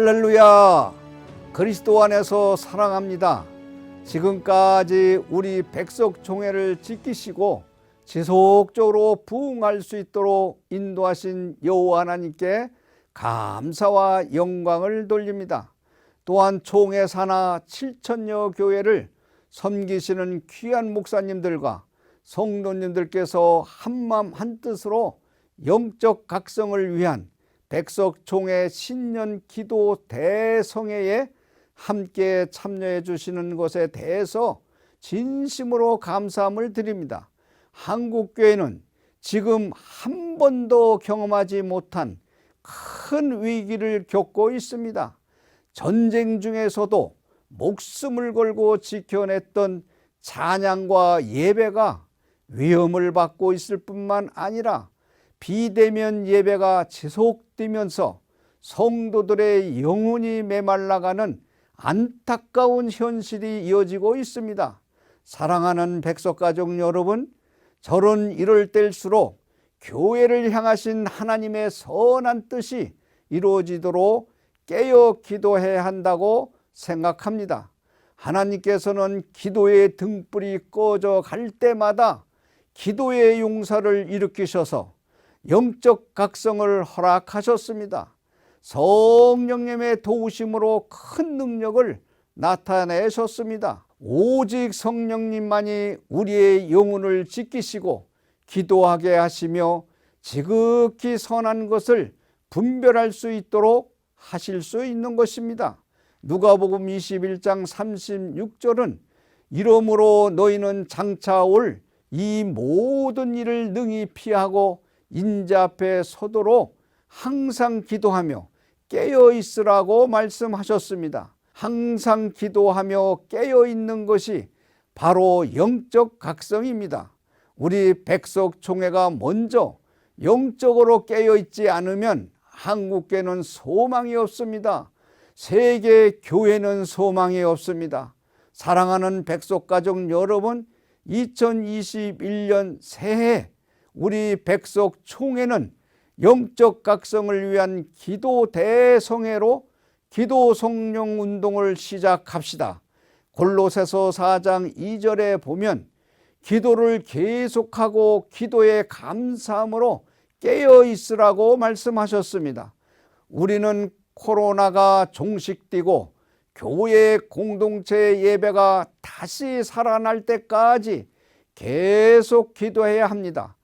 할렐루야! 그리스도 안에서 사랑합니다. 지금까지 우리 백석 총회를 지키시고 지속적으로 부흥할 수 있도록 인도하신 여호와 하나님께 감사와 영광을 돌립니다. 또한 총회 산하 7천여 교회를 섬기시는 귀한 목사님들과 성도님들께서 한마음 한뜻으로 영적 각성을 위한 백석총회 신년 기도 대성회에 함께 참여해 주시는 것에 대해서 진심으로 감사함을 드립니다. 한국교회는 지금 한 번도 경험하지 못한 큰 위기를 겪고 있습니다. 전쟁 중에서도 목숨을 걸고 지켜냈던 찬양과 예배가 위험을 받고 있을 뿐만 아니라 비대면 예배가 지속되면서 성도들의 영혼이 메말라가는 안타까운 현실이 이어지고 있습니다. 사랑하는 백석가족 여러분, 저런 이럴 때일수록 교회를 향하신 하나님의 선한 뜻이 이루어지도록 깨어 기도해야 한다고 생각합니다. 하나님께서는 기도의 등불이 꺼져 갈 때마다 기도의 용사를 일으키셔서 영적 각성을 허락하셨습니다. 성령님의 도우심으로 큰 능력을 나타내셨습니다. 오직 성령님만이 우리의 영혼을 지키시고 기도하게 하시며 지극히 선한 것을 분별할 수 있도록 하실 수 있는 것입니다. 누가복음 21장 36절은 이러므로 너희는 장차 올 이 모든 일을 능히 피하고 인자 앞에 서도록 항상 기도하며 깨어 있으라고 말씀하셨습니다. 항상 기도하며 깨어 있는 것이 바로 영적 각성입니다. 우리 백석총회가 먼저 영적으로 깨어 있지 않으면 한국교회는 소망이 없습니다. 세계 교회는 소망이 없습니다. 사랑하는 백석가족 여러분, 2021년 새해 우리 백석총회는 영적 각성을 위한 기도 대성회로 기도 성령 운동을 시작합시다. 골로새서 4장 2절에 보면 기도를 계속하고 기도에 감사함으로 깨어 있으라고 말씀하셨습니다. 우리는 코로나가 종식되고 교회 공동체 예배가 다시 살아날 때까지 계속 기도해야 합니다.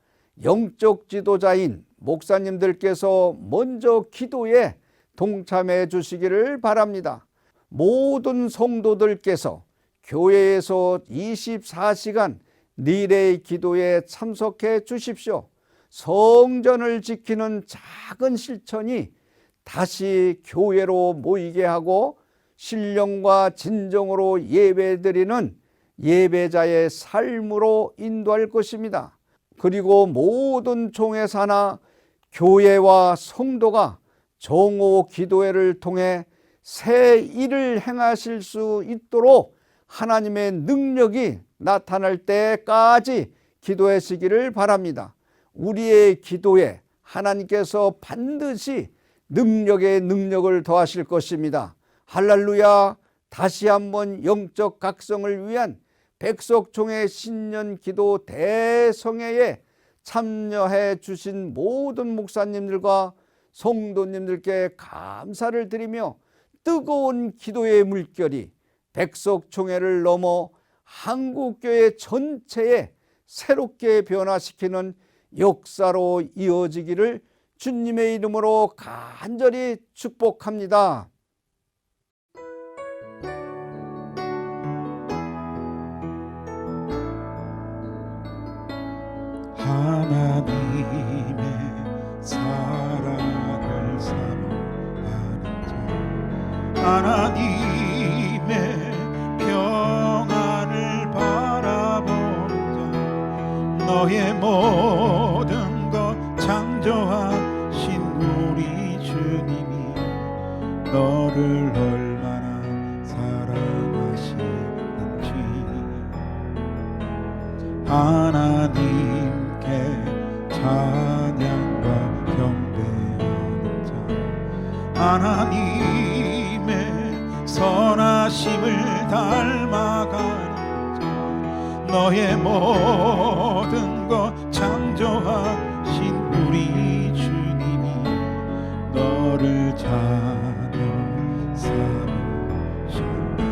영적 지도자인 목사님들께서 먼저 기도에 동참해 주시기를 바랍니다. 모든 성도들께서 교회에서 24시간 릴레이 기도에 참석해 주십시오. 성전을 지키는 작은 실천이 다시 교회로 모이게 하고 신령과 진정으로 예배드리는 예배자의 삶으로 인도할 것입니다. 그리고 모든 총회사나 교회와 성도가 정오 기도회를 통해 새 일을 행하실 수 있도록 하나님의 능력이 나타날 때까지 기도하시기를 바랍니다. 우리의 기도에 하나님께서 반드시 능력에 능력을 더하실 것입니다. 할렐루야! 다시 한번 영적 각성을 위한 백석총회 신년 기도 대성회에 참여해 주신 모든 목사님들과 성도님들께 감사를 드리며 뜨거운 기도의 물결이 백석총회를 넘어 한국교회 전체에 새롭게 변화시키는 역사로 이어지기를 주님의 이름으로 간절히 축복합니다. 하나님의 사랑을 사모하는 자, 하나님의 평안을 바라보는 자, 너의 모든 것 창조하신 우리 주님이 너를 얼마나 사랑하시는지 하나님께 찬양과 경배하는 자, 하나님 선하심을 닮아가는 자 너의 모든 것 창조하신 우리 주님이 너를 자녀 삼으셨네.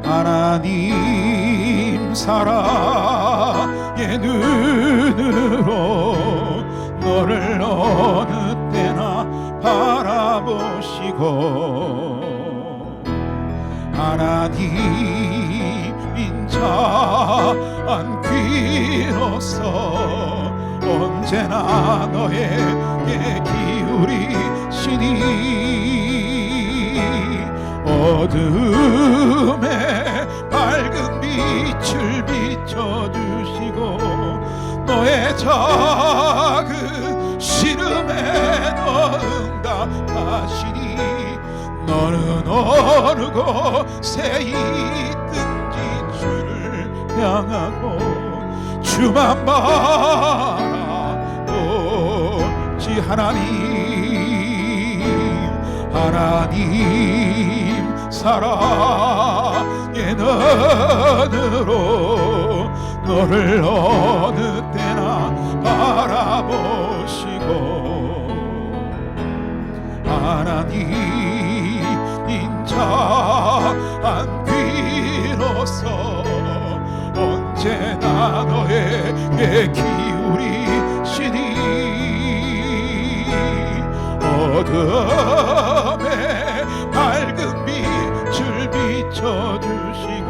하나님 사랑의 눈으로 너를 어느 때나 바라보시고 하나님인 자 안귀로서 언제나 너에게 기울이시니 어둠에 밝은 빛을 비춰주시고 너의 작은 시름에도 응답하시니 너는 어느 곳에 있든지 주를 향하고 주만 바라보지 하나님 사랑의 눈으로 너를 어느 때나 바라보시고 하나님인 자 안귀로서 언제나 너에게 기울이시니 어둠에 밝은 빛을 비춰주시고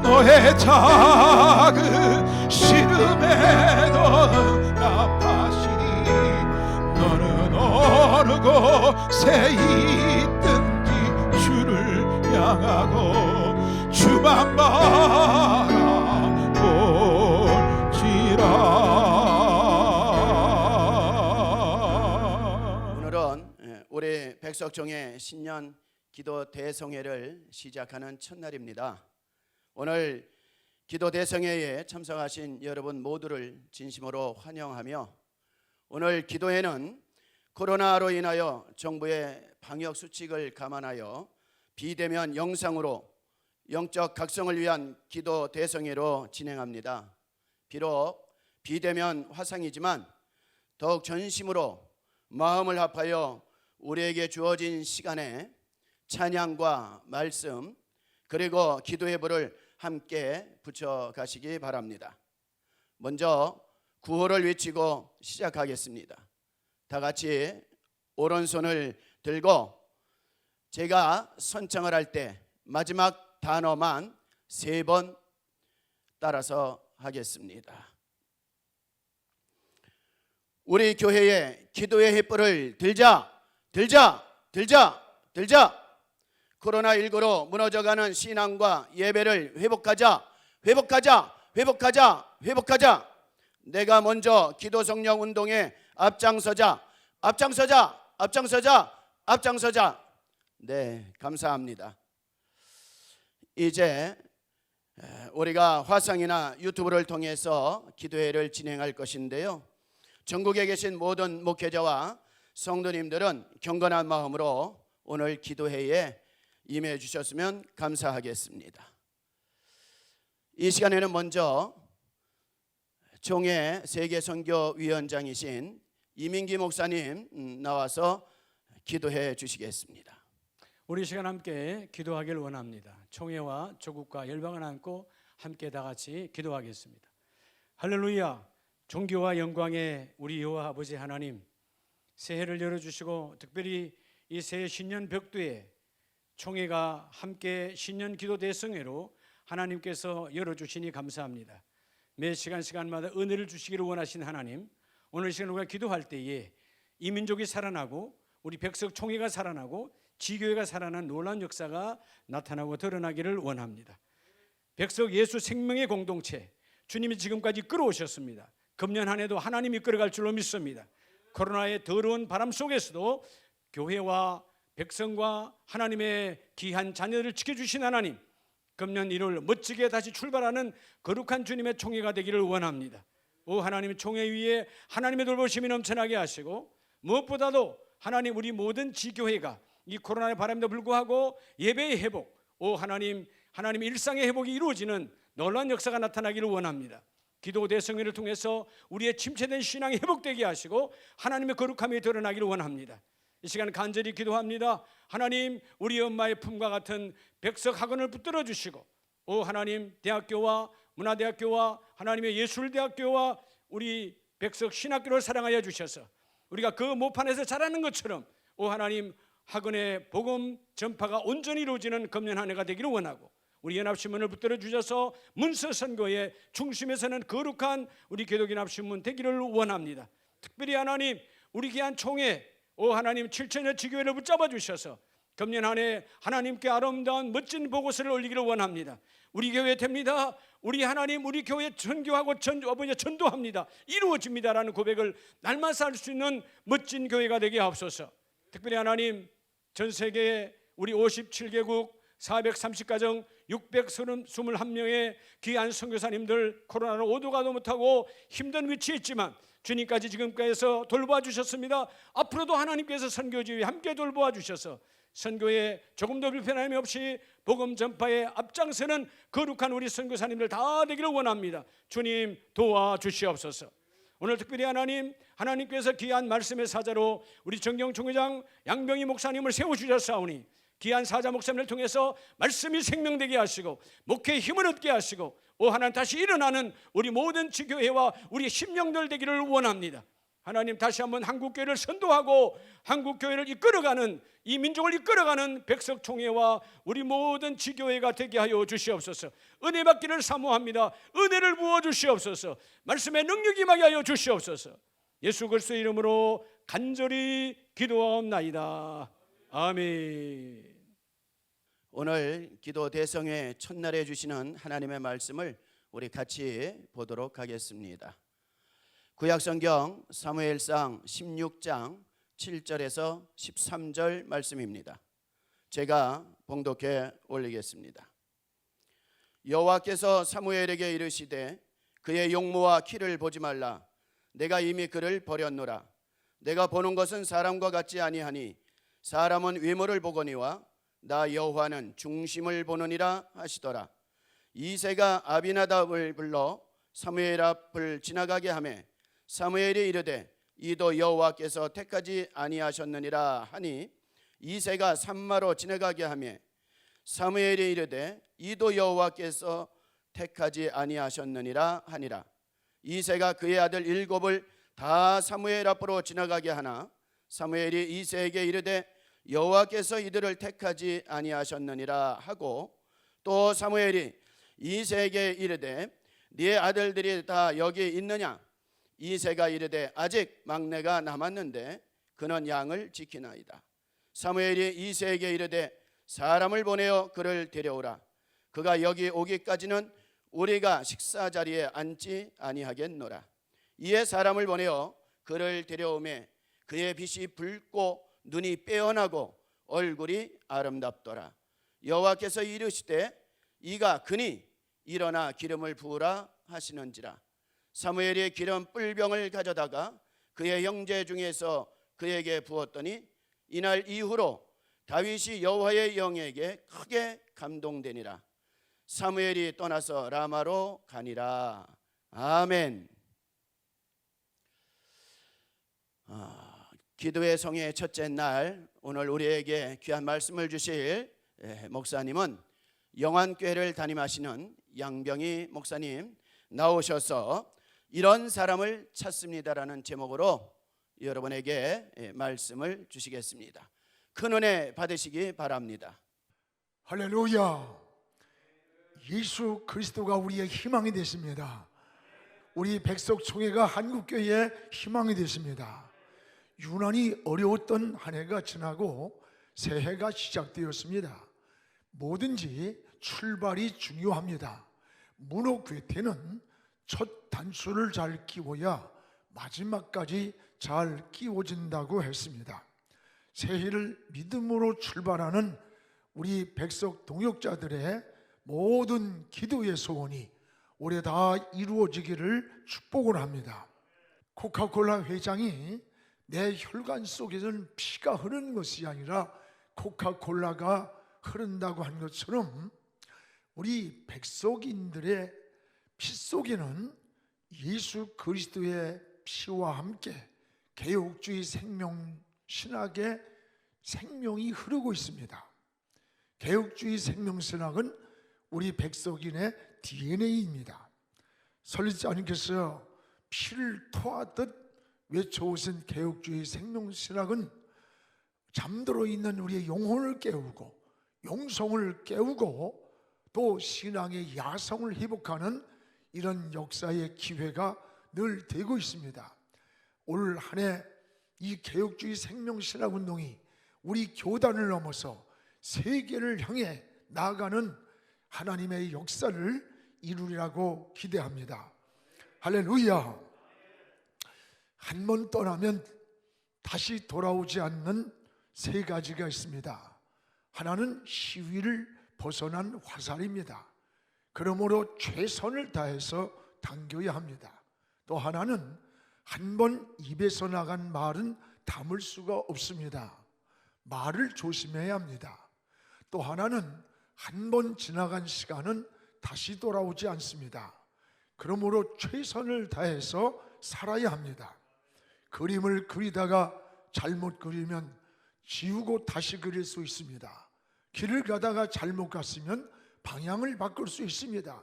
너의 작은 시름에도 응답하시니 너는 어느 곳에 있든지 주를 향하고 주만 바라볼지라. 오늘은 올해 백석총회 신년 기도 대성회를 시작하는 첫날입니다. 오늘 기도 대성회에 참석하신 여러분 모두를 진심으로 환영하며 오늘 기도회는 코로나로 인하여 정부의 방역 수칙을 감안하여 비대면 영상으로 영적 각성을 위한 기도 대성회로 진행합니다. 비록 비대면 화상이지만 더욱 전심으로 마음을 합하여 우리에게 주어진 시간에 찬양과 말씀 그리고 기도의 불을 함께 붙여가시기 바랍니다. 먼저 구호를 외치고 시작하겠습니다. 다 같이 오른손을 들고 제가 선창을 할 때 마지막 단어만 3번 따라서 하겠습니다. 우리 교회에 기도의 횃불을 들자. 코로나19로 무너져가는 신앙과 예배를 회복하자. 내가 먼저 기도 성령 운동에 앞장서자. 네, 감사합니다. 이제 우리가 화상이나 유튜브를 통해서 기도회를 진행할 것인데요. 전국에 계신 모든 목회자와 성도님들은 경건한 마음으로 오늘 기도회에 임해 주셨으면 감사하겠습니다. 이 시간에는 먼저 총회 세계선교위원장이신 이민기 목사님 나와서 기도해 주시겠습니다. 우리 시간 함께 기도하길 원합니다. 총회와 조국과 열방을 안고 함께 다 같이 기도하겠습니다. 할렐루야. 존귀와 영광의 우리 여호와 아버지 하나님, 새해를 열어주시고 특별히 이 새해 신년 벽두에 총회가 함께 신년 기도 대성회로 하나님께서 열어주시니 감사합니다. 매 시간마다 은혜를 주시기를 원하신 하나님, 오늘 시간 우리가 기도할 때에 이 민족이 살아나고 우리 백석 총회가 살아나고 지교회가 살아난 놀라운 역사가 나타나고 드러나기를 원합니다. 백석 예수 생명의 공동체, 주님이 지금까지 끌어오셨습니다. 금년 한 해도 하나님이 끌어갈 줄로 믿습니다. 코로나의 더러운 바람 속에서도 교회와 백성과 하나님의 귀한 자녀들을 지켜주신 하나님, 금년 1월 멋지게 다시 출발하는 거룩한 주님의 총회가 되기를 원합니다. 오 하나님, 총회 위에 하나님의 돌보심이 넘쳐나게 하시고 무엇보다도 하나님 우리 모든 지교회가 이 코로나의 바람에도 불구하고 예배의 회복, 하나님의 일상의 회복이 이루어지는 놀라운 역사가 나타나기를 원합니다. 기도 대성회를 통해서 우리의 침체된 신앙이 회복되게 하시고 하나님의 거룩함이 드러나기를 원합니다. 이 시간 간절히 기도합니다. 하나님, 우리 엄마의 품과 같은 백석 학원을 붙들어 주시고, 하나님, 대학교와 문화대학교와 하나님의 예술대학교와 우리 백석 신학교를 사랑하여 주셔서 우리가 그 모판에서 자라는 것처럼 하나님, 학원의 복음 전파가 온전히 이루어지는 금년 한 해가 되기를 원하고, 우리 연합신문을 붙들어 주셔서 문서 선교의 중심에서는 거룩한 우리 기독인 합신문 되기를 원합니다. 특별히 하나님, 우리 귀한 총회 하나님 7천여 지교회를 붙잡아 주셔서 금년 한 해 하나님께 아름다운 멋진 보고서를 올리기를 원합니다. 우리 교회 됩니다. 우리 하나님, 우리 교회 전교하고 전도합니다. 이루어집니다라는 고백을 날마다 할 수 있는 멋진 교회가 되게 하옵소서. 특별히 하나님, 전 세계에 우리 57개국 430가정 621명의 귀한 선교사님들 코로나로 오도 가도 못하고 힘든 위치에 있지만 주님까지 지금까지서 돌보아 주셨습니다. 앞으로도 하나님께서 선교지휘 함께 돌보아 주셔서 선교에 조금도 불편함이 없이 복음 전파에 앞장서는 거룩한 우리 선교사님들 다 되기를 원합니다. 주님 도와주시옵소서. 오늘 특별히 하나님께서 귀한 말씀의 사자로 우리 정경 총회장 양병희 목사님을 세워주셨사오니 귀한 사자 목사님을 통해서 말씀이 생명되게 하시고 목회의 힘을 얻게 하시고 하나님, 다시 일어나는 우리 모든 지교회와 우리 심령들 되기를 원합니다. 하나님, 다시 한번 한국교회를 선도하고 한국교회를 이끌어가는, 이 민족을 이끌어가는 백석총회와 우리 모든 지교회가 되게 하여 주시옵소서. 은혜 받기를 사모합니다. 은혜를 부어 주시옵소서. 말씀의 능력이 임하게 하여 주시옵소서. 예수 그리스도의 이름으로 간절히 기도하옵나이다. 아멘. 오늘 기도 대성회 첫날에 주시는 하나님의 말씀을 우리 같이 보도록 하겠습니다. 구약성경 사무엘상 16장 7절에서 13절 말씀입니다. 제가 봉독해 올리겠습니다. 여호와께서 사무엘에게 이르시되 그의 용모와 키를 보지 말라. 내가 이미 그를 버렸노라. 내가 보는 것은 사람과 같지 아니하니 사람은 외모를 보거니와 나 여호와는 중심을 보느니라 하시더라. 이새가 아비나답을 불러 사무엘 앞을 지나가게 하매 사무엘이 이르되 이도 여호와께서 택하지 아니하셨느니라 하니 이새가 산마로 지나가게 하매 사무엘이 이르되 이도 여호와께서 택하지 아니하셨느니라 하니라. 이새가 그의 아들 7을 다 사무엘 앞으로 지나가게 하나 사무엘이 이새에게 이르되 여호와께서 이들을 택하지 아니하셨느니라 하고, 또 사무엘이 이새에게 이르되 네 아들들이 다 여기 있느냐? 이새가 이르되 아직 막내가 남았는데 그는 양을 지키나이다. 사무엘이 이새에게 이르되 사람을 보내어 그를 데려오라. 그가 여기 오기까지는 우리가 식사 자리에 앉지 아니하겠노라. 이에 사람을 보내어 그를 데려오매 그의 빛이 붉고 눈이 빼어나고 얼굴이 아름답더라. 여호와께서 이르시되 이가 그니 일어나 기름을 부으라 하시는지라. 사무엘이 기름 뿔병을 가져다가 그의 형제 중에서 그에게 부었더니 이날 이후로 다윗이 여호와의 영에게 크게 감동되니라. 사무엘이 떠나서 라마로 가니라. 아멘. 기도의 성의 첫째 날, 오늘 우리에게 귀한 말씀을 주실 목사님은 영안교회를 담임하시는 양병희 목사님 나오셔서 이런 사람을 찾습니다라는 제목으로 여러분에게 말씀을 주시겠습니다. 큰 은혜 받으시기 바랍니다. 할렐루야. 예수 그리스도가 우리의 희망이 되십니다. 우리 백석총회가 한국교회의 희망이 되십니다. 유난히 어려웠던 한 해가 지나고 새해가 시작되었습니다. 뭐든지 출발이 중요합니다. 문호괴테는 첫 단수를 잘 끼워야 마지막까지 잘 끼워진다고 했습니다. 새해를 믿음으로 출발하는 우리 백석 동역자들의 모든 기도의 소원이 올해 다 이루어지기를 축복을 합니다. 코카콜라 회장이 내 혈관 속에서는 피가 흐르는 것이 아니라 코카콜라가 흐른다고 한 것처럼 우리 백성인들의 피 속에는 예수 그리스도의 피와 함께 개혁주의 생명 신학의 생명이 흐르고 있습니다. 개혁주의 생명 신학은 우리 백성인의 DNA입니다. 설립자님께서 피를 토하듯 외쳐오신 개혁주의 생명 신학은 잠들어 있는 우리의 영혼을 깨우고 영성을 깨우고 또 신앙의 야성을 회복하는 이런 역사의 기회가 늘 되고 있습니다. 올 한 해 이 개혁주의 생명신학 운동이 우리 교단을 넘어서 세계를 향해 나아가는 하나님의 역사를 이루리라고 기대합니다. 할렐루야. 한 번 떠나면 다시 돌아오지 않는 세 가지가 있습니다. 하나는 시위를 벗어난 화살입니다. 그러므로 최선을 다해서 당겨야 합니다. 또 하나는 한 번 입에서 나간 말은 담을 수가 없습니다. 말을 조심해야 합니다. 또 하나는 한 번 지나간 시간은 다시 돌아오지 않습니다. 그러므로 최선을 다해서 살아야 합니다. 그림을 그리다가 잘못 그리면 지우고 다시 그릴 수 있습니다. 길을 가다가 잘못 갔으면 방향을 바꿀 수 있습니다.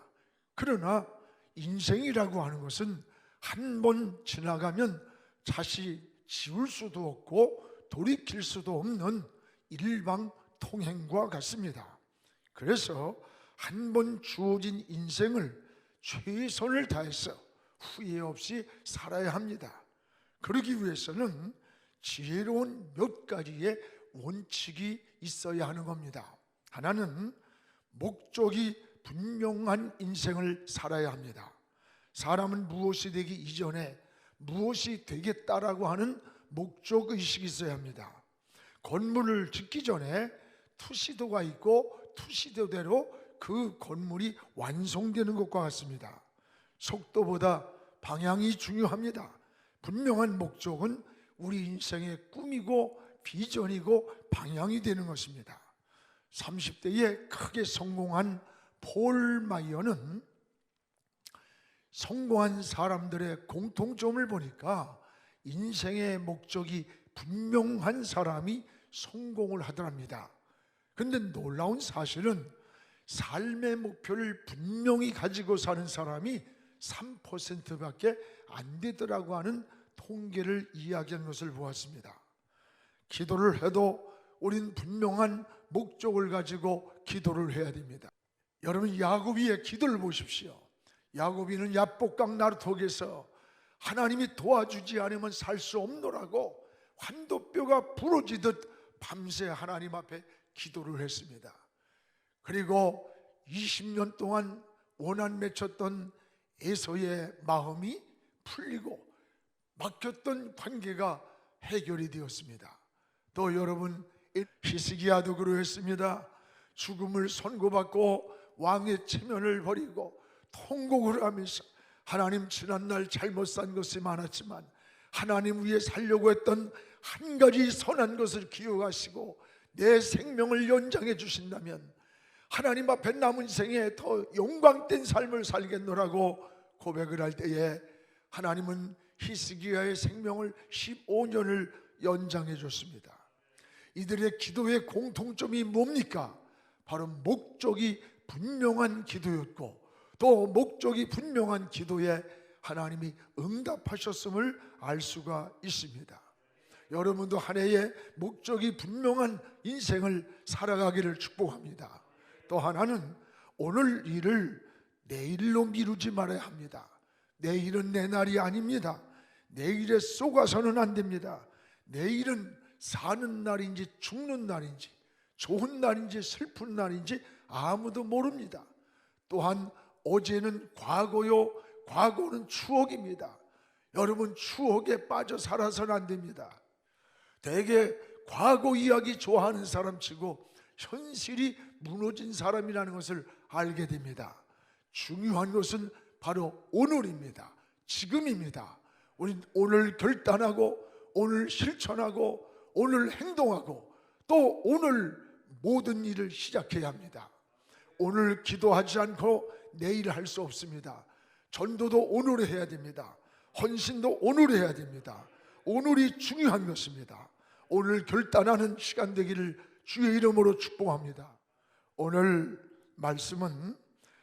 그러나 인생이라고 하는 것은 한 번 지나가면 다시 지울 수도 없고 돌이킬 수도 없는 일방통행과 같습니다. 그래서 한 번 주어진 인생을 최선을 다해서 후회 없이 살아야 합니다. 그러기 위해서는 지혜로운 몇 가지의 원칙이 있어야 하는 겁니다. 하나는 목적이 분명한 인생을 살아야 합니다. 사람은 무엇이 되기 이전에 무엇이 되겠다라고 하는 목적의식이 있어야 합니다. 건물을 짓기 전에 투시도가 있고 투시도대로 그 건물이 완성되는 것과 같습니다. 속도보다 방향이 중요합니다. 분명한 목적은 우리 인생의 꿈이고 비전이고 방향이 되는 것입니다. 30대에 크게 성공한 폴 마이어는 성공한 사람들의 공통점을 보니까 인생의 목적이 분명한 사람이 성공을 하더랍니다. 그런데 놀라운 사실은 삶의 목표를 분명히 가지고 사는 사람이 3%밖에 안 되더라고 하는 통계를 이야기한 것을 보았습니다. 기도를 해도 우린 분명한 목적을 가지고 기도를 해야 됩니다. 여러분, 야고비의 기도를 보십시오. 야고비는 야복강 나루턱에서 하나님이 도와주지 않으면 살 수 없노라고 환도뼈가 부러지듯 밤새 하나님 앞에 기도를 했습니다. 그리고 20년 동안 원한 맺혔던 에서의 마음이 풀리고 막혔던 관계가 해결이 되었습니다. 또 여러분, 히스기야도 그러했습니다. 죽음을 선고받고 왕의 체면을 버리고 통곡을 하면서 하나님, 지난날 잘못 산 것이 많았지만 하나님 위해 살려고 했던 한 가지 선한 것을 기억하시고 내 생명을 연장해 주신다면 하나님 앞에 남은 생에 더 영광된 삶을 살겠노라고 고백을 할 때에 하나님은 히스기야의 생명을 15년을 연장해 줬습니다. 이들의 기도의 공통점이 뭡니까? 바로 목적이 분명한 기도였고 또 목적이 분명한 기도에 하나님이 응답하셨음을 알 수가 있습니다. 여러분도 한 해에 목적이 분명한 인생을 살아가기를 축복합니다. 또 하나는 오늘 일을 내일로 미루지 말아야 합니다. 내일은 내 날이 아닙니다. 내일에 쏘가서는 안 됩니다. 내일은 사는 날인지 죽는 날인지 좋은 날인지 슬픈 날인지 아무도 모릅니다. 또한 어제는 과거요, 과거는 추억입니다. 여러분, 추억에 빠져 살아서는 안 됩니다. 대개 과거 이야기 좋아하는 사람치고 현실이 무너진 사람이라는 것을 알게 됩니다. 중요한 것은 바로 오늘입니다. 지금입니다. 우린 오늘 결단하고 오늘 실천하고 오늘 행동하고 또 오늘 모든 일을 시작해야 합니다. 오늘 기도하지 않고 내일 할 수 없습니다. 전도도 오늘 해야 됩니다. 헌신도 오늘 해야 됩니다. 오늘이 중요한 것입니다. 오늘 결단하는 시간 되기를 주의 이름으로 축복합니다. 오늘 말씀은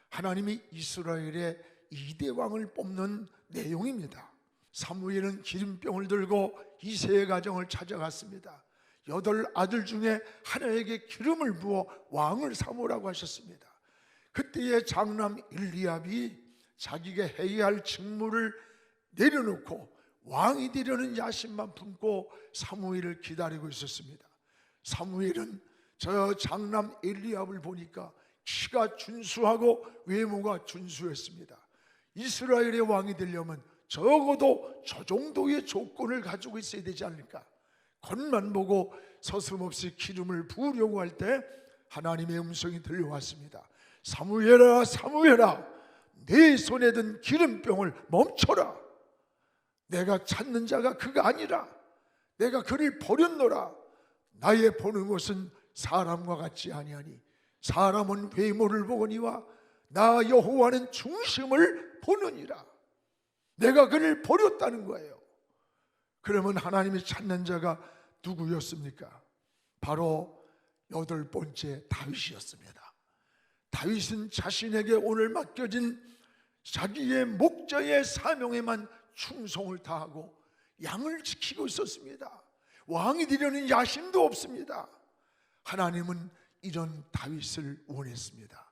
하나님이 이스라엘의 2대 왕을 뽑는 내용입니다. 사무엘은 기름병을 들고 이새의 가정을 찾아갔습니다. 8 아들 중에 하나에게 기름을 부어 왕을 삼으라고 하셨습니다. 그때의 장남 엘리압이 자기가 해야 할 직무를 내려놓고 왕이 되려는 야심만 품고 사무엘을 기다리고 있었습니다. 사무엘은 저 장남 엘리압을 보니까 키가 준수하고 외모가 준수했습니다. 이스라엘의 왕이 되려면 적어도 저 정도의 조건을 가지고 있어야 되지 않을까. 겉만 보고 서슴없이 기름을 부으려고 할 때 하나님의 음성이 들려왔습니다. 사무엘아, 사무엘아, 내 손에 든 기름병을 멈춰라. 내가 찾는 자가 그가 아니라 내가 그를 버렸노라. 나의 보는 것은 사람과 같지 아니하니 사람은 외모를 보거니와 나 여호와는 중심을 보느니라. 내가 그를 버렸다는 거예요. 그러면 하나님이 찾는 자가 누구였습니까? 바로 8번째 다윗이었습니다. 다윗은 자신에게 오늘 맡겨진 자기의 목자의 사명에만 충성을 다하고 양을 지키고 있었습니다. 왕이 되려는 야심도 없습니다. 하나님은 이런 다윗을 원했습니다.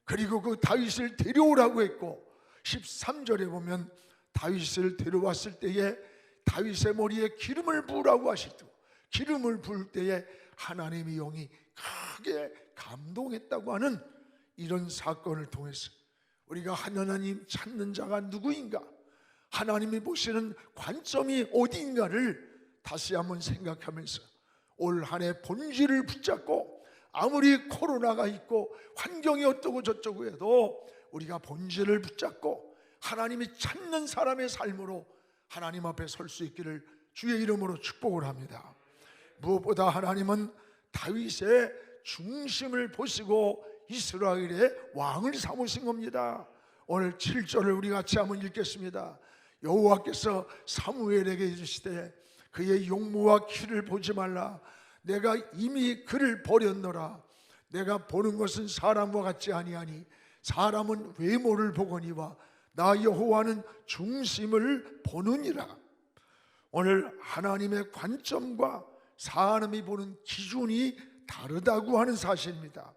그리고 그 다윗을 데려오라고 했고 13절에 보면 다윗을 데려왔을 때에 다윗의 머리에 기름을 부으라고 하시고 기름을 부을 때에 하나님의 영이 크게 감동했다고 하는 이런 사건을 통해서 우리가 하나님 찾는 자가 누구인가, 하나님이 보시는 관점이 어디인가를 다시 한번 생각하면서 올 한 해 본질을 붙잡고 아무리 코로나가 있고 환경이 어떠고 저쩌고 해도 우리가 본질을 붙잡고 하나님이 찾는 사람의 삶으로 하나님 앞에 설 수 있기를 주의 이름으로 축복을 합니다. 무엇보다 하나님은 다윗의 중심을 보시고 이스라엘의 왕을 삼으신 겁니다. 오늘 7절을 우리 같이 한번 읽겠습니다. 여호와께서 사무엘에게 이르시되 그의 용모와 키를 보지 말라. 내가 이미 그를 버렸노라. 내가 보는 것은 사람과 같지 아니하니 사람은 외모를 보거니와 나 여호와는 중심을 보느니라. 오늘 하나님의 관점과 사람이 보는 기준이 다르다고 하는 사실입니다.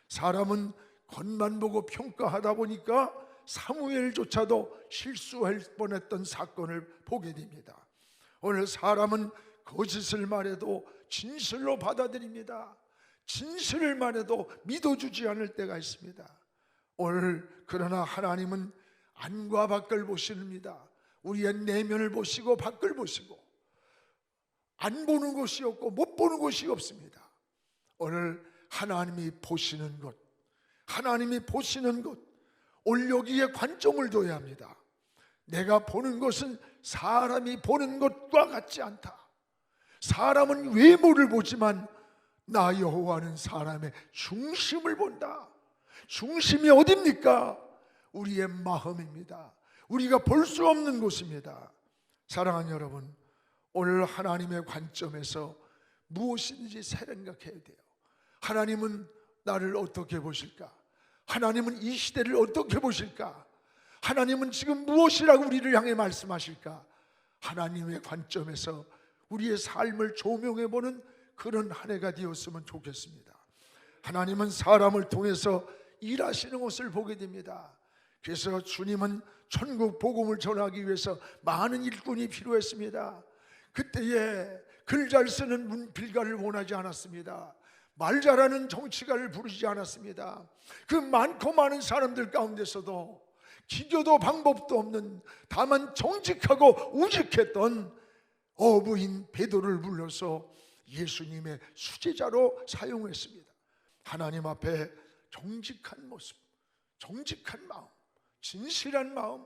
사람은 겉만 보고 평가하다 보니까 사무엘조차도 실수할 뻔했던 사건을 보게 됩니다. 오늘 사람은 거짓을 말해도 진실로 받아들입니다. 진실을 말해도 믿어주지 않을 때가 있습니다. 오늘 그러나 하나님은 안과 밖을 보십니다. 우리의 내면을 보시고 밖을 보시고 안 보는 것이 없고 못 보는 것이 없습니다. 오늘 하나님이 보시는 것, 하나님이 보시는 것, 오늘 여기에 관점을 둬야 합니다. 내가 보는 것은 사람이 보는 것과 같지 않다. 사람은 외모를 보지만 나 여호와는 사람의 중심을 본다. 중심이 어디입니까? 우리의 마음입니다. 우리가 볼 수 없는 곳입니다. 사랑하는 여러분, 오늘 하나님의 관점에서 무엇인지 생각해야 돼요. 하나님은 나를 어떻게 보실까? 하나님은 이 시대를 어떻게 보실까? 하나님은 지금 무엇이라고 우리를 향해 말씀하실까? 하나님의 관점에서 우리의 삶을 조명해보는 그런 한 해가 되었으면 좋겠습니다. 하나님은 사람을 통해서 일하시는 것을 보게 됩니다. 그래서 주님은 천국 복음을 전하기 위해서 많은 일꾼이 필요했습니다. 그때에 글 잘 쓰는 문필가를 원하지 않았습니다. 말 잘하는 정치가를 부르지 않았습니다. 그 많고 많은 사람들 가운데서도 기교도 방법도 없는 다만 정직하고 우직했던 어부인 베드로를 불러서 예수님의 수제자로 사용했습니다. 하나님 앞에 정직한 모습, 정직한 마음, 진실한 마음,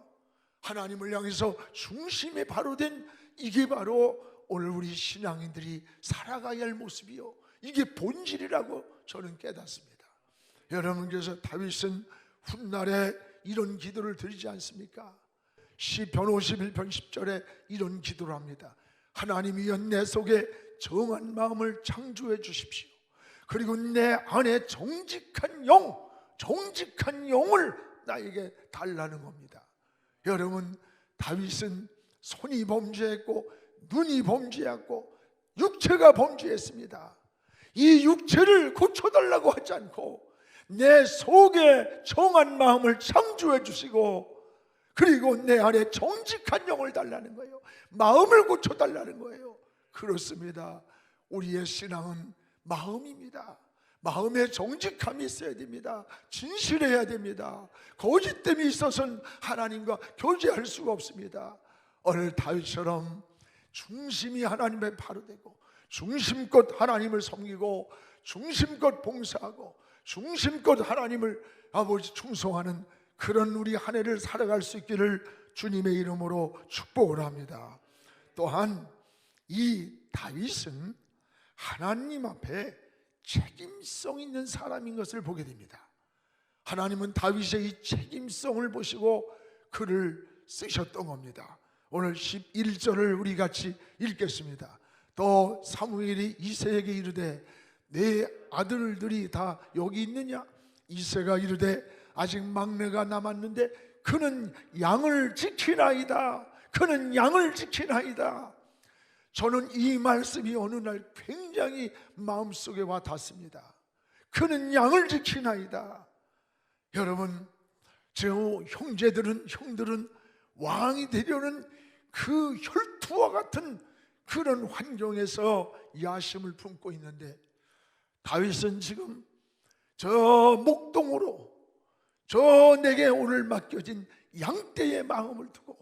하나님을 향해서 중심이 바로 된 이게 바로 오늘 우리 신앙인들이 살아가야 할 모습이요, 이게 본질이라고 저는 깨닫습니다. 여러분께서 다윗은 훗날에 이런 기도를 드리지 않습니까? 시편 51편 10절에 이런 기도를 합니다. 하나님이여 내 속에 정한 마음을 창조해 주십시오. 그리고 내 안에 정직한 영을 나에게 달라는 겁니다. 여러분, 다윗은 손이 범죄했고 눈이 범죄했고 육체가 범죄했습니다. 이 육체를 고쳐달라고 하지 않고 내 속에 정한 마음을 창조해 주시고 그리고 내 안에 정직한 영을 달라는 거예요. 마음을 고쳐달라는 거예요. 그렇습니다. 우리의 신앙은 마음입니다. 마음에 정직함이 있어야 됩니다. 진실해야 됩니다. 거짓됨이 있어서는 하나님과 교제할 수가 없습니다. 오늘 다윗처럼 중심이 하나님의 바로 되고 중심껏 하나님을 섬기고 중심껏 봉사하고 중심껏 하나님을 아버지 충성하는 그런 우리 한 해를 살아갈 수 있기를 주님의 이름으로 축복을 합니다. 또한 이 다윗은 하나님 앞에 책임성 있는 사람인 것을 보게 됩니다. 하나님은 다윗의 이 책임성을 보시고 그를 쓰셨던 겁니다. 오늘 11절을 우리 같이 읽겠습니다. 또 사무엘이 이새에게 이르되 내 아들들이 다 여기 있느냐? 이새가 이르되 아직 막내가 남았는데 그는 양을 지키나이다. 그는 양을 지키나이다. 저는 이 말씀이 어느 날 굉장히 마음속에 와 닿습니다. 그는 양을 지키나이다. 여러분, 저 형들은 왕이 되려는 그 혈투와 같은 그런 환경에서 야심을 품고 있는데 다윗은 지금 저 목동으로 저 내게 오늘 맡겨진 양떼의 마음을 두고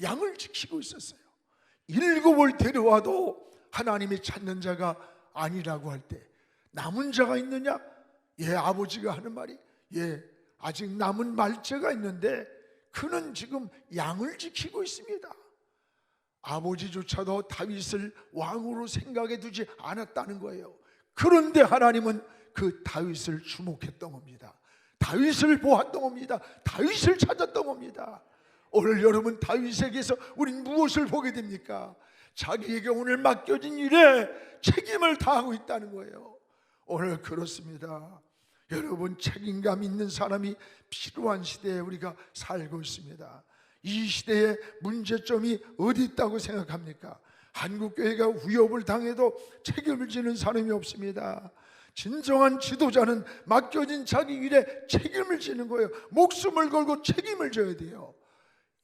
양을 지키고 있었어요. 7을 데려와도 하나님이 찾는 자가 아니라고 할 때 남은 자가 있느냐? 예, 아버지가 하는 말이 예, 아직 남은 말째가 있는데 그는 지금 양을 지키고 있습니다. 아버지조차도 다윗을 왕으로 생각해 두지 않았다는 거예요. 그런데 하나님은 그 다윗을 주목했던 겁니다. 다윗을 보았던 겁니다. 다윗을 찾았던 겁니다. 오늘 여러분 다윗에게서 우린 무엇을 보게 됩니까? 자기에게 오늘 맡겨진 일에 책임을 다하고 있다는 거예요. 오늘 그렇습니다. 여러분, 책임감 있는 사람이 필요한 시대에 우리가 살고 있습니다. 이 시대의 문제점이 어디 있다고 생각합니까? 한국교회가 위협을 당해도 책임을 지는 사람이 없습니다. 진정한 지도자는 맡겨진 자기 일에 책임을 지는 거예요. 목숨을 걸고 책임을 져야 돼요.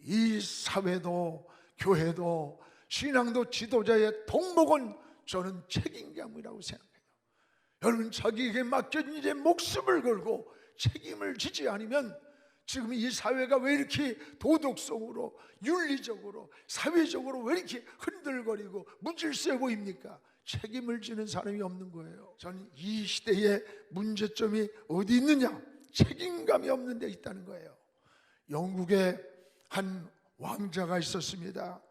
이 사회도 교회도 신앙도 지도자의 덕목은 저는 책임감이라고 생각해요. 여러분, 자기에게 맡겨진 일에 목숨을 걸고 책임을 지지 않으면 지금 이 사회가 왜 이렇게 도덕성으로 윤리적으로 사회적으로 왜 이렇게 흔들거리고 무질서해 보입니까? 책임을 지는 사람이 없는 거예요. 저는 이 시대의 문제점이 어디 있느냐? 책임감이 없는 데 있다는 거예요. 영국에 한 왕자가 있었습니다.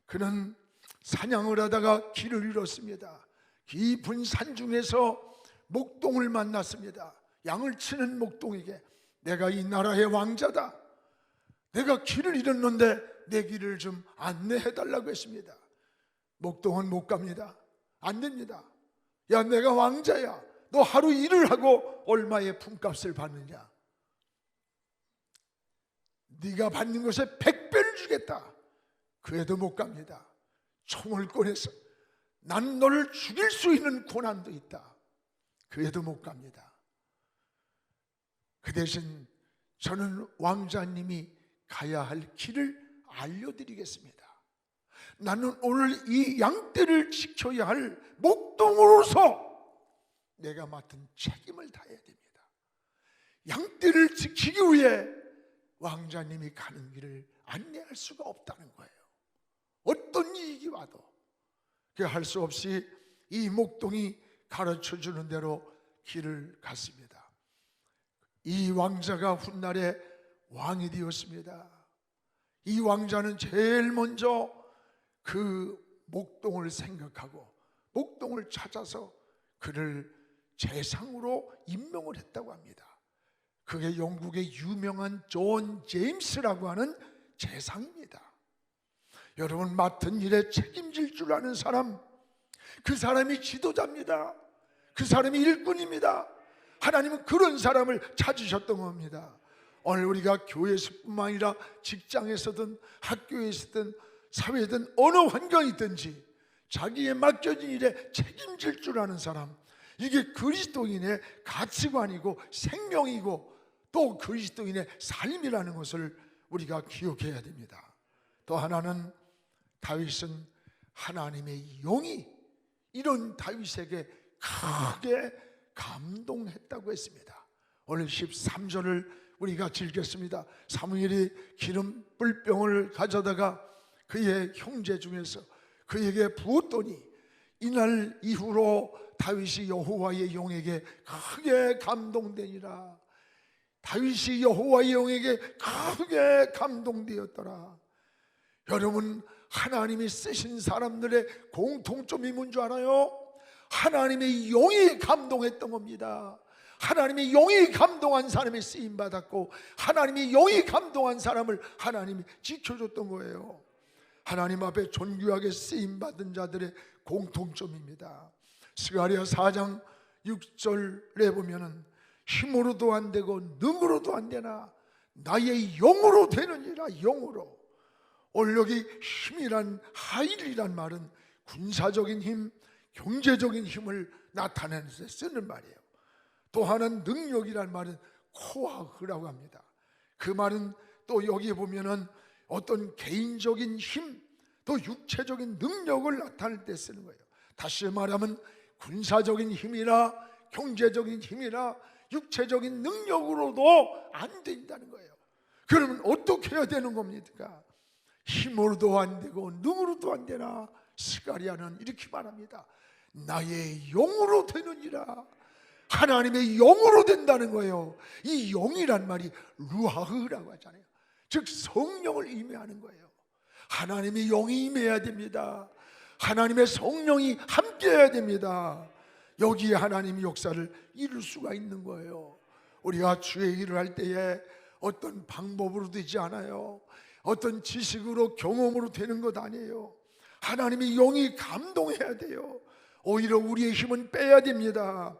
그는 사냥을 하다가 길을 잃었습니다. 깊은 산중에서 목동을 만났습니다. 양을 치는 목동에게 내가 이 나라의 왕자다. 내가 길을 잃었는데 내 길을 좀 안내해 달라고 했습니다. 목동은 못 갑니다. 안 됩니다. 야, 내가 왕자야. 너 하루 일을 하고 얼마의 품값을 받느냐? 네가 받는 것에 100배를 주겠다. 그래도 못 갑니다. 총을 꺼내서 난 너를 죽일 수 있는 고난도 있다. 그래도 못 갑니다. 그 대신 저는 왕자님이 가야 할 길을 알려드리겠습니다. 나는 오늘 이 양떼를 지켜야 할 목동으로서 내가 맡은 책임을 다해야 됩니다. 양떼를 지키기 위해 왕자님이 가는 길을 안내할 수가 없다는 거예요. 어떤 이익이 와도 할 수 없이 이 목동이 가르쳐 주는 대로 길을 갔습니다. 이 왕자가 훗날에 왕이 되었습니다. 이 왕자는 제일 먼저 그 목동을 생각하고 목동을 찾아서 그를 재상으로 임명을 했다고 합니다. 그게 영국의 유명한 존 제임스라고 하는 재상입니다. 여러분, 맡은 일에 책임질 줄 아는 사람, 그 사람이 지도자입니다. 그 사람이 일꾼입니다. 하나님은 그런 사람을 찾으셨던 겁니다. 오늘 우리가 교회에서뿐만 아니라 직장에서든 학교에서든 사회든 어느 환경이든지 자기의 맡겨진 일에 책임질 줄 아는 사람, 이게 그리스도인의 가치관이고 생명이고 또 그리스도인의 삶이라는 것을 우리가 기억해야 됩니다. 또 하나는 다윗은 하나님의 영이 이런 다윗에게 크게 감동했다고 했습니다. 오늘 13절을 우리가 읽겠습니다. 사무엘이 기름 뿔병을 가져다가 그의 형제 중에서 그에게 부었더니 이날 이후로 다윗이 여호와의 영에게 크게 감동되니라. 다윗이 여호와의 영에게 크게 감동되었더라. 여러분, 하나님이 쓰신 사람들의 공통점이 뭔지 알아요? 하나님의 영이 감동했던 겁니다. 하나님의 영이 감동한 사람이 쓰임받았고 하나님의 영이 감동한 사람을 하나님이 지켜줬던 거예요. 하나님 앞에 존귀하게 쓰임받은 자들의 공통점입니다. 스가랴 4장 6절에 보면은 힘으로도 안 되고 능으로도 안 되나 나의 영으로 되느니라. 영으로. 오늘 여기 힘이란 하일이란 말은 군사적인 힘, 경제적인 힘을 나타내는 데 쓰는 말이에요. 또 하나는 능력이란 말은 코아흐라고 합니다. 그 말은 또 여기에 보면은 어떤 개인적인 힘, 또 육체적인 능력을 나타낼 때 쓰는 거예요. 다시 말하면 군사적인 힘이나 경제적인 힘이나 육체적인 능력으로도 안 된다는 거예요. 그러면 어떻게 해야 되는 겁니까? 힘으로도 안 되고 능으로도 안 되나 스가랴는 이렇게 말합니다. 나의 영으로 되느니라. 하나님의 영으로 된다는 거예요. 이 영이란 말이 루하흐라고 하잖아요. 즉 성령을 의미하는 거예요. 하나님의 영이 임해야 됩니다. 하나님의 성령이 함께해야 됩니다. 여기에 하나님의 역사를 이룰 수가 있는 거예요. 우리가 주의 일을 할 때에 어떤 방법으로 되지 않아요. 어떤 지식으로 경험으로 되는 것 아니에요. 하나님의 영이 감동해야 돼요. 오히려 우리의 힘은 빼야 됩니다.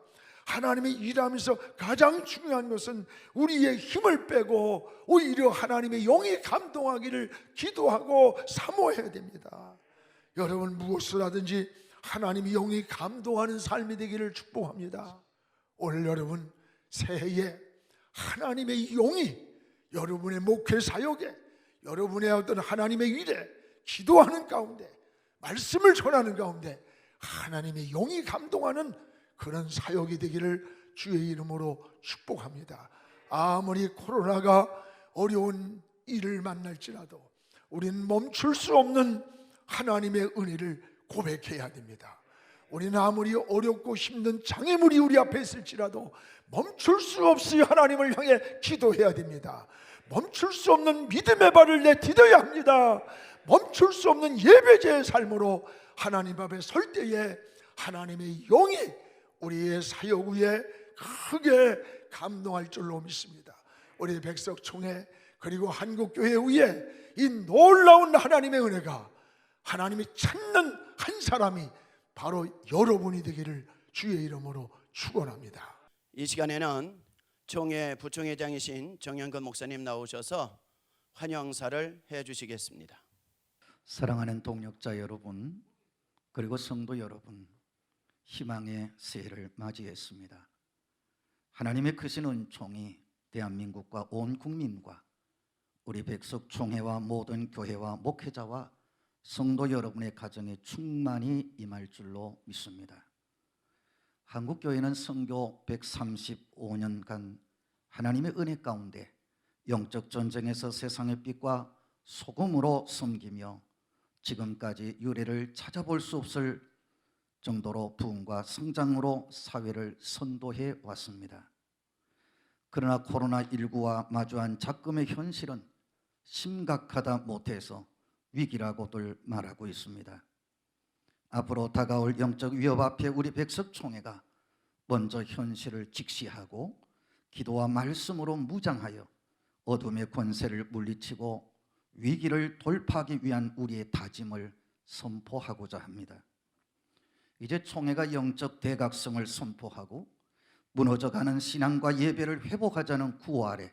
하나님의 일하면서 가장 중요한 것은 우리의 힘을 빼고 오히려 하나님의 영이 감동하기를 기도하고 사모해야 됩니다. 여러분, 무엇을 하든지 하나님의 영이 감동하는 삶이 되기를 축복합니다. 오늘 여러분 새해에 하나님의 영이 여러분의 목회 사역에, 여러분의 어떤 하나님의 일에, 기도하는 가운데, 말씀을 전하는 가운데 하나님의 영이 감동하는 그런 사역이 되기를 주의 이름으로 축복합니다. 아무리 코로나가 어려운 일을 만날지라도 우리는 멈출 수 없는 하나님의 은혜를 고백해야 됩니다. 우리는 아무리 어렵고 힘든 장애물이 우리 앞에 있을지라도 멈출 수 없이 하나님을 향해 기도해야 됩니다. 멈출 수 없는 믿음의 발을 내디뎌야 합니다. 멈출 수 없는 예배자의 삶으로 하나님 앞에 설 때에 하나님의 영이 우리의 사역 위에 크게 감동할 줄로 믿습니다. 우리 백석총회 그리고 한국교회 위에 이 놀라운 하나님의 은혜가 하나님이 찾는 한 사람이 바로 여러분이 되기를 주의 이름으로 축원합니다. 이 시간에는 총회 부총회장이신 정영근 목사님 나오셔서 환영사를 해주시겠습니다. 사랑하는 동역자 여러분, 그리고 성도 여러분, 희망의 새해를 맞이했습니다. 하나님의 크신 은총이 대한민국과 온 국민과 우리 백석총회와 모든 교회와 목회자와 성도 여러분의 가정에 충만히 임할 줄로 믿습니다. 한국교회는 선교 135년간 하나님의 은혜 가운데 영적 전쟁에서 세상의 빛과 소금으로 섬기며 지금까지 유래를 찾아볼 수 없을 정도로 부흥과 성장으로 사회를 선도해 왔습니다. 그러나 코로나19와 마주한 작금의 현실은 심각하다 못해서 위기라고들 말하고 있습니다. 앞으로 다가올 영적 위협 앞에 우리 백석총회가 먼저 현실을 직시하고 기도와 말씀으로 무장하여 어둠의 권세를 물리치고 위기를 돌파하기 위한 우리의 다짐을 선포하고자 합니다. 이제 총회가 영적 대각성을 선포하고 무너져가는 신앙과 예배를 회복하자는 구호 아래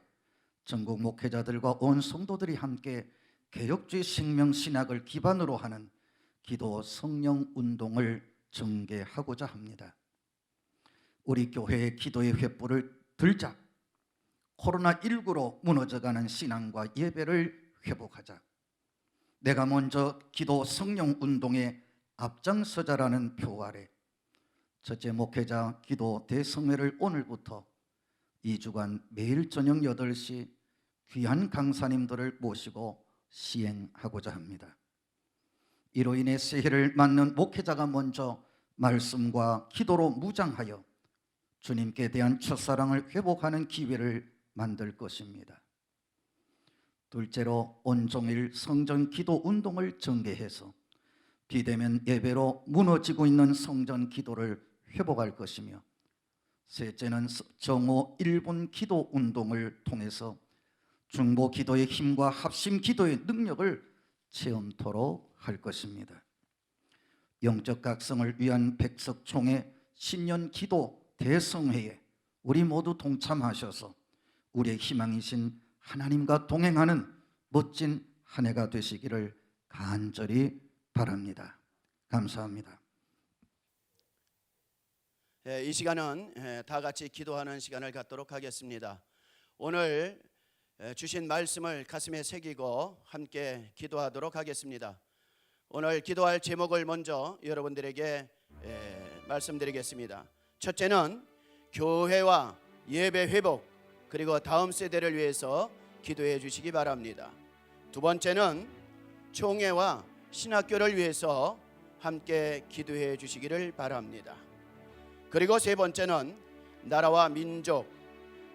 전국 목회자들과 온 성도들이 함께 개혁주의 생명신학을 기반으로 하는 기도 성령 운동을 전개하고자 합니다. 우리 교회의 기도의 횃불을 들자. 코로나19로 무너져가는 신앙과 예배를 회복하자. 내가 먼저 기도 성령 운동에 앞장서자라는 표 아래 첫째 목회자 기도 대성회를 오늘부터 2주간 매일 저녁 8시 귀한 강사님들을 모시고 시행하고자 합니다. 이로 인해 새해를 맞는 목회자가 먼저 말씀과 기도로 무장하여 주님께 대한 첫사랑을 회복하는 기회를 만들 것입니다. 둘째로 온종일 성전 기도 운동을 전개해서 비대면 예배로 무너지고 있는 성전 기도를 회복할 것이며, 셋째는 정오 1분 기도 운동을 통해서 중보 기도의 힘과 합심 기도의 능력을 체험토록 할 것입니다. 영적 각성을 위한 백석총회 신년 기도 대성회에 우리 모두 동참하셔서 우리의 희망이신 하나님과 동행하는 멋진 한 해가 되시기를 간절히 바랍니다. 감사합니다. 이 시간은 다 같이 기도하는 시간을 갖도록 하겠습니다. 오늘 주신 말씀을 가슴에 새기고 함께 기도하도록 하겠습니다. 오늘 기도할 제목을 먼저 여러분들에게 말씀드리겠습니다. 첫째는 교회와 예배 회복, 그리고 다음 세대를 위해서 기도해 주시기 바랍니다. 두 번째는 총회와 신학교를 위해서 함께 기도해 주시기를 바랍니다. 그리고 세 번째는 나라와 민족,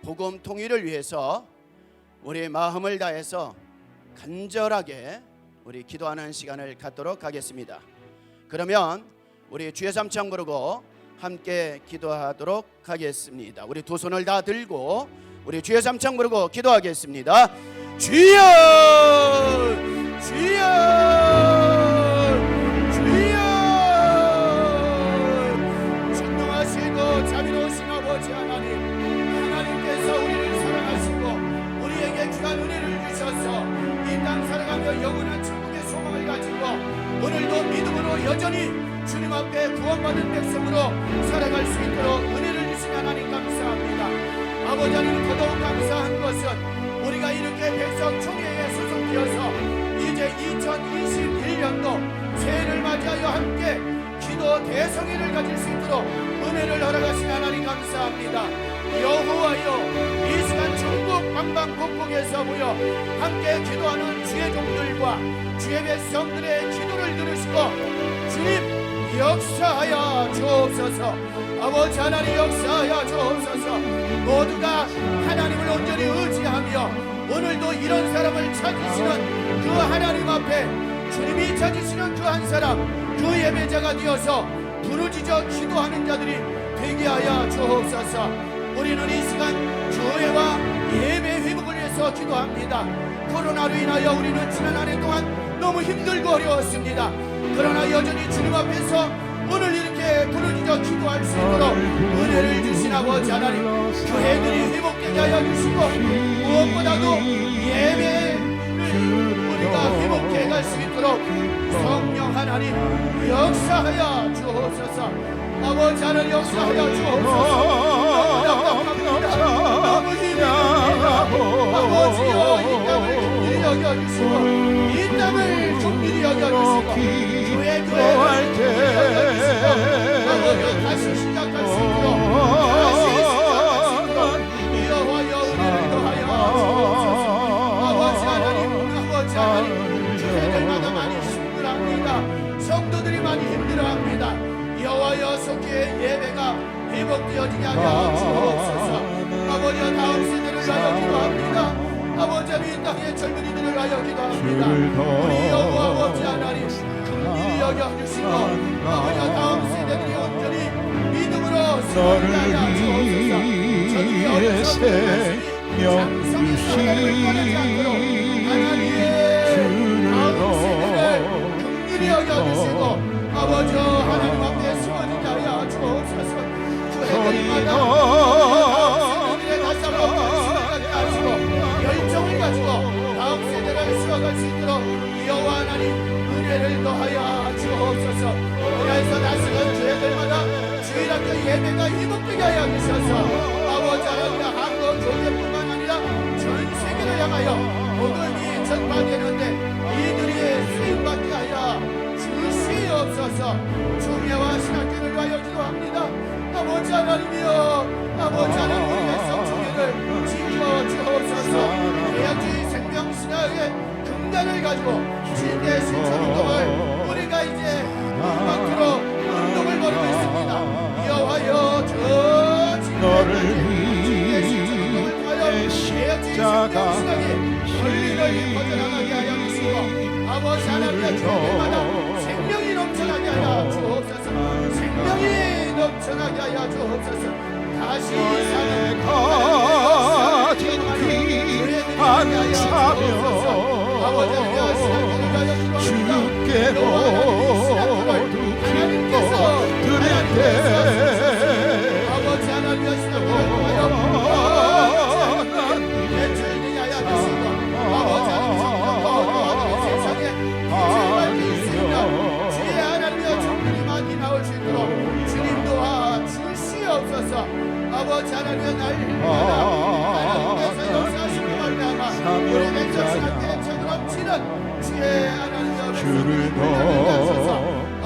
복음 통일을 위해서 우리 마음을 다해서 간절하게 우리 기도하는 시간을 갖도록 하겠습니다. 그러면 우리 주의 삼창 부르고 함께 기도하도록 하겠습니다. 우리 두 손을 다 들고 우리 주의 삼창 부르고 기도하겠습니다. 주여, 주여, 주여. 전능하시고 자비로우신 아버지 하나님, 하나님께서 우리를 사랑하시고 우리에게 귀한 은혜를 주셔서 이 땅 살아가며 영원한 천국의 소망을 가지고 오늘도 믿음으로 여전히 주님 앞에 구원받은 백성으로 살아갈 수 있도록 은혜를 주신 하나님 감사합니다. 아버지 하나님, 더더욱 감사한 것은 우리가 이렇게 백석총회에 소속되어서 이제 2021년도 새해를 맞이하여 함께 기도 대성회를 가질 수 있도록 은혜를 허락하신 하나님 감사합니다. 여호와여, 이 시간 전국 방방곡곡에서 모여 함께 기도하는 주의 종들과 주의 백성들의 기도를 들으시고 주님 역사하여 주옵소서. 아버지 하나님 역사하여 주옵소서. 모두가 하나님을 온전히 의지하며 오늘도 이런 사람을 찾으시는 그 하나님 앞에 주님이 찾으시는 그 한 사람, 그 예배자가 되어서 부르짖어 기도하는 자들이 되게 하여 주옵소서. 우리는 이 시간 교회와 예배 회복을 위해서 기도합니다. 코로나로 인하여 우리는 지난 한 해 동안 너무 힘들고 어려웠습니다. 그러나 여전히 주님 앞에서 오늘 이렇게 부르짖어 기도할 수 있도록 은혜를 주신 아버지 하나님, 교회들이 회복되게 하여 주시고 무엇보다도 예배를 우리가 회복해 갈 수 있도록 성령 하나님 역사하여 주옵소서. 아버지 하나님 역사하여 주옵소서. 너무 답답합니다. 너무 힘듭니다. 아버지여, 이 땅을 긍휼히 여겨주시고 이 땅을 긍휼히 여겨주시고 교회를 긍휼히 여겨주시고 아버지 다시 시작할 수 있도록 여호와여 은혜를 더하여 주옵소서. 아버지 하나님, 교회들마다 많이 힘들어합니다. 성도들이 많이 힘들어합니다. 여호와여, 속히 예배가 회복되어지게 하여 주옵소서. 아버지여, 다음 세대를 위하여 기도합니다. 아버지 이 땅의 젊은이들을 위하여 기도합니다. 우리 여호와 아버지 하나님 긍휼히 여겨주시고 아버지여, 다음 세대들이 온전히 믿음으로 승리하게 생명 주신 긍휼히 여겨주시고 아버지 하나님 앞에 승원이 하여 주옵소서. 주 해들마다 다시 한번 하시고 열정을 가지고 다음 세대를 수확할 수 있도록 여호와 하나님 은혜를 더하여 주옵소서. 그래서 나서는 주애들마다 주일학교 예배가 힘없게 하여 주셔서 아버지 하나님 한국 교회뿐만 아니라 전 세계를 향하여 복음이 전파되는데 이들이 쓰임받게 하여 주시옵소서. 주례와 신학교를 위하여 기도합니다. 아버지 하나님이여, 아버지 하나님 우리 백성 주례를 지켜주옵소서. 개혁주의 생명신학의 근간을 가지고 시대 신천운동을 우리가 이제 마음으로 운동을 벌이고 있습니다. 여호와여 저 너를 위해 십자가 널리 퍼져나가게 하여 주시고 아버지 하나님의 교회마다 생명이 넘쳐나게 하여 주옵소서. 생명이 넘쳐나게 하여 주옵소서. 다시 사는 가진 귀한 사명 주께 모두 기뻐 드릴 때 아버지 하나님의 신앙을 예출되게 하여 주시고 아버지 하나님 세상에 빛을 밝힐 수 있는 주의 하나님의 정글이 많이 나올 수 있도록 주님 도와 주시옵소서. 아버지 하나님의 날마다 하나님께서 역사하시는 말미암아 우리 백성 신앙의 넘치는 주의 하나님의 주를 더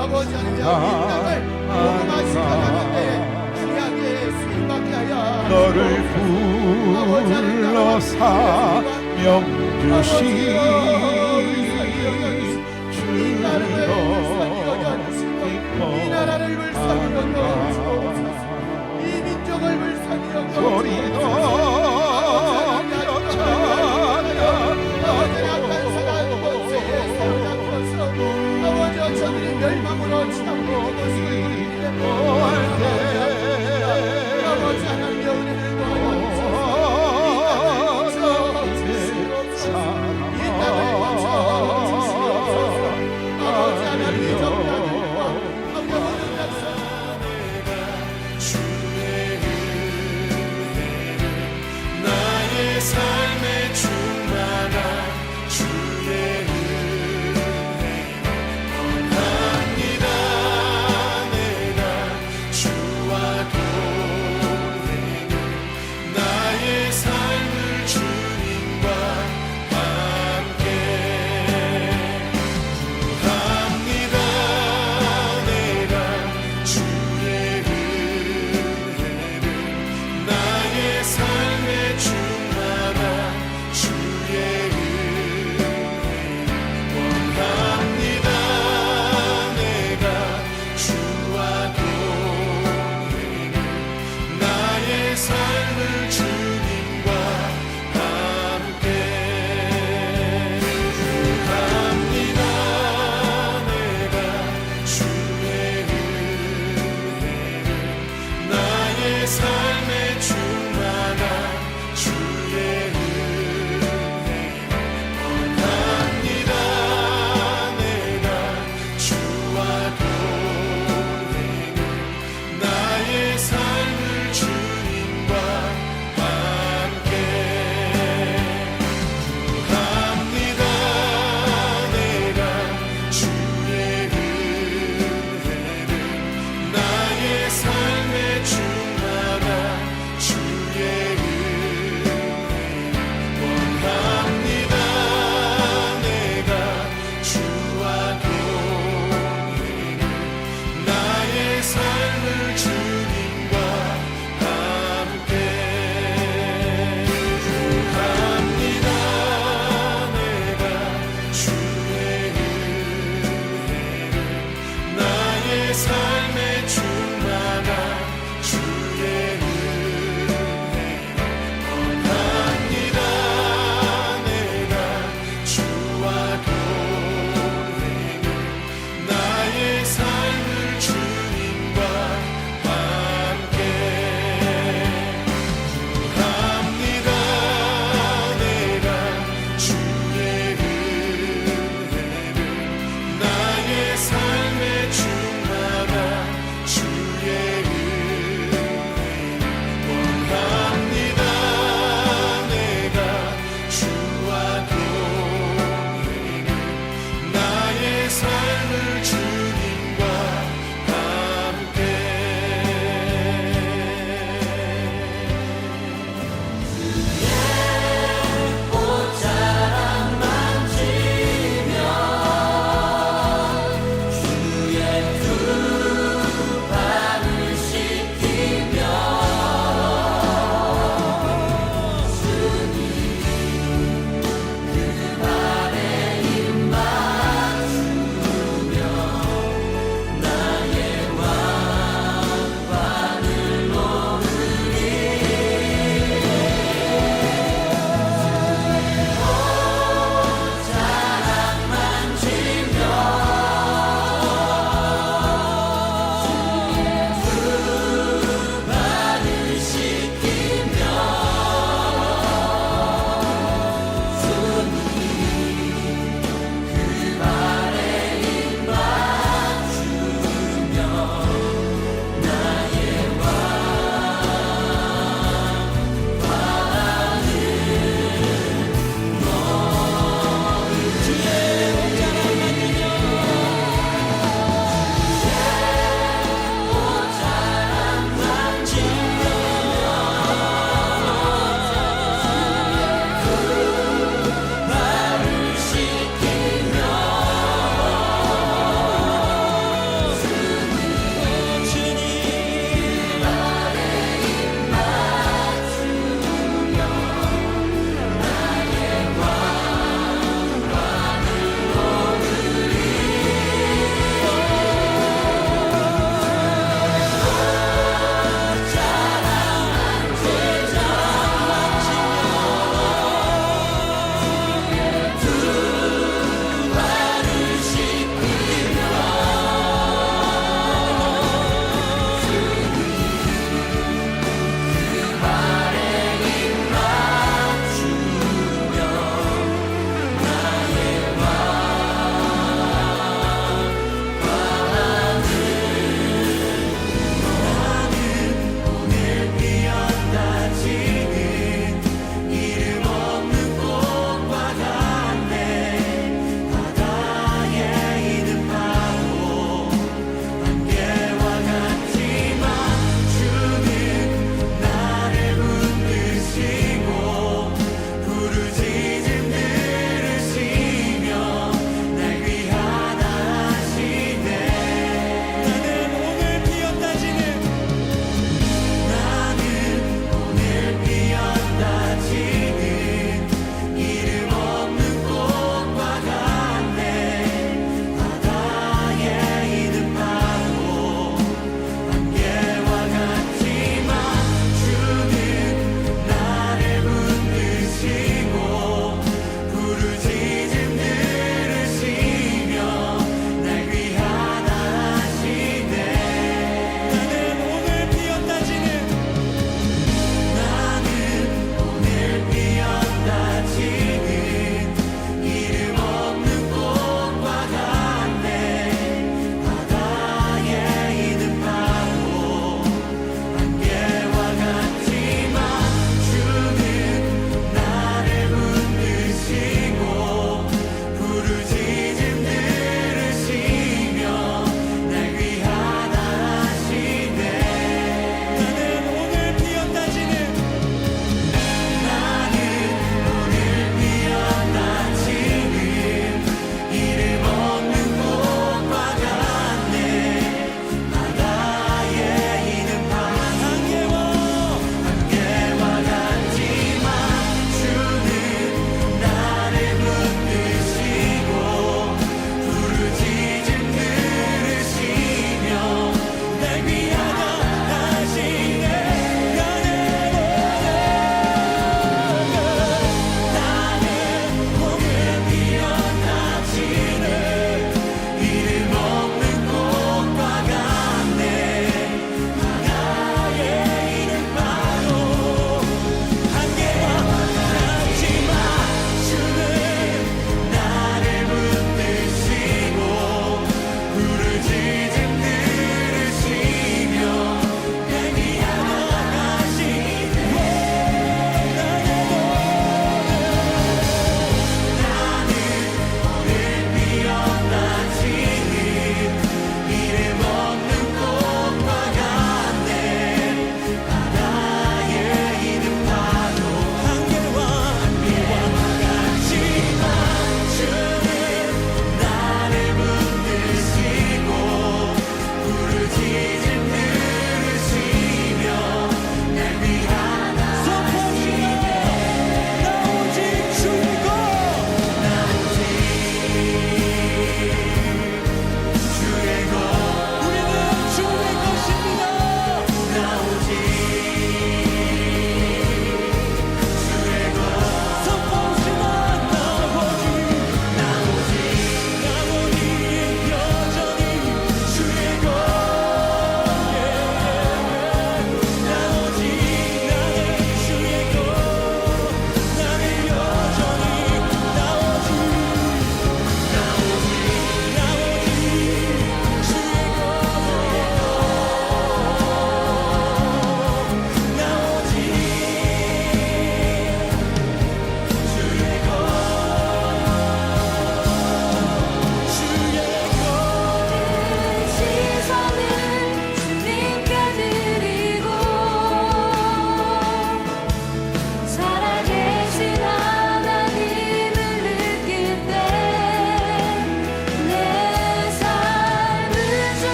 아버지 하나님의 땅을 복음화시켜가는 데에 귀하게 쓰임받게 하여 너를 불러 사명 주신 이 나라를 주를 불쌍히 여겨 주옵소서. 이 민족을 불쌍히 여겨 소리 더